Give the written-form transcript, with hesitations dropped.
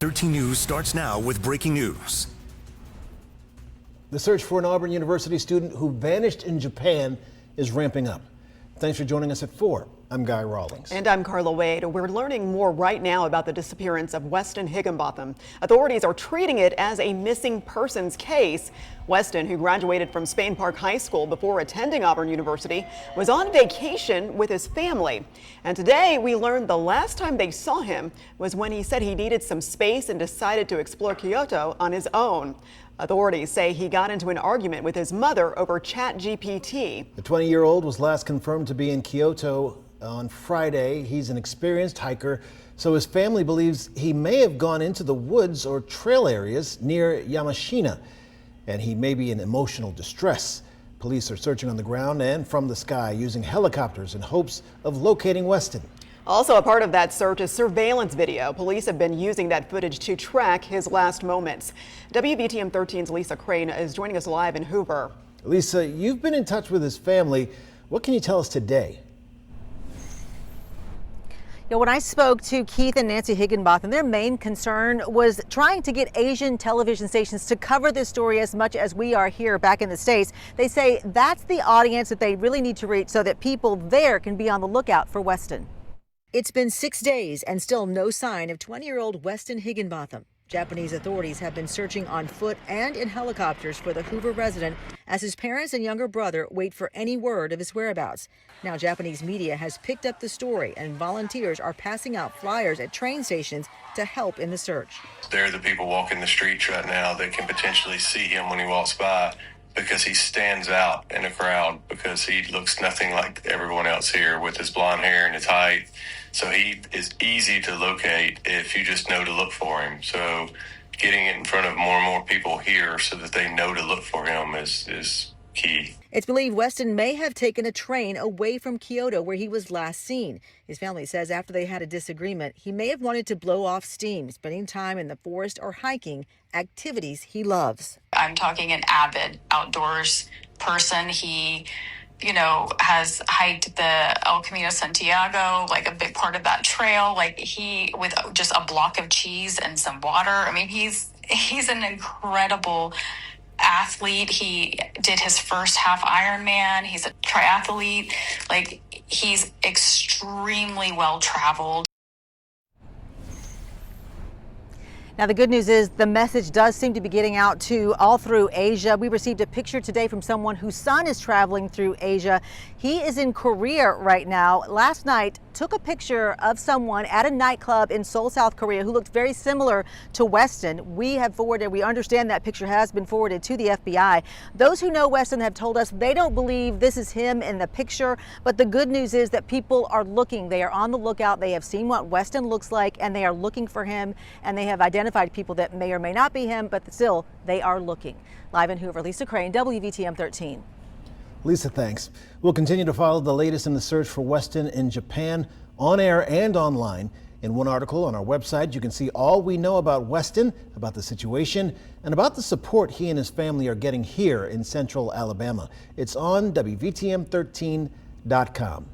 13 News starts now with breaking news. The search for an Auburn University student who vanished in Japan is ramping up. Thanks for joining us at 4. I'm Guy Rawlings. And I'm Carla Wade. We're learning more right now about the disappearance of Weston Higginbotham. Authorities are treating it as a missing persons case. Weston, who graduated from Spain Park High School before attending Auburn University, was on vacation with his family. And today we learned the last time they saw him was when he said he needed some space and decided to explore Kyoto on his own. Authorities say he got into an argument with his mother over ChatGPT. The 20-year-old was last confirmed to be in Kyoto on Friday. He's an experienced hiker, so his family believes he may have gone into the woods or trail areas near Yamashina, and he may be in emotional distress. Police are searching on the ground and from the sky using helicopters in hopes of locating Weston. Also a part of that search is surveillance video. Police have been using that footage to track his last moments. WVTM 13's Lisa Crane is joining us live in Hoover. Lisa, you've been in touch with his family. What can you tell us today? When I spoke to Keith and Nancy Higginbotham, their main concern was trying to get Asian television stations to cover this story as much as we are here back in the States. They say that's the audience that they really need to reach so that people there can be on the lookout for Weston. It's been 6 days and still no sign of 20-year-old Weston Higginbotham. Japanese authorities have been searching on foot and in helicopters for the Hoover resident as his parents and younger brother wait for any word of his whereabouts. Now Japanese media has picked up the story and volunteers are passing out flyers at train stations to help in the search. They're the people walking the streets right now that can potentially see him when he walks by, because he stands out in a crowd because he looks nothing like everyone else here with his blonde hair and his height. So he is easy to locate if you just know to look for him. So getting it in front of more and more people here so that they know to look for him is key. It's believed Weston may have taken a train away from Kyoto where he was last seen. His family says after they had a disagreement, he may have wanted to blow off steam, spending time in the forest or hiking, activities he loves. I'm talking an avid outdoors person. He, has hiked the El Camino Santiago, like a big part of that trail, like he with just a block of cheese and some water. I mean, he's an incredible athlete. He did his first half Ironman. He's a triathlete. Like, he's extremely well traveled. Now, the good news is the message does seem to be getting out to all through Asia. We received a picture today from someone whose son is traveling through Asia. He is in Korea right now. Last night, took a picture of someone at a nightclub in Seoul, South Korea, who looked very similar to Weston. We understand that picture has been forwarded to the FBI. Those who know Weston have told us they don't believe this is him in the picture, but the good news is that people are looking. They are on the lookout. They have seen what Weston looks like, and they are looking for him, and they have identified people that may or may not be him, but still, they are looking. Live in Hoover, Lisa Crane, WVTM 13. Lisa, thanks. We'll continue to follow the latest in the search for Weston in Japan, on air and online. In one article on our website, you can see all we know about Weston, about the situation, and about the support he and his family are getting here in central Alabama. It's on WVTM13.com.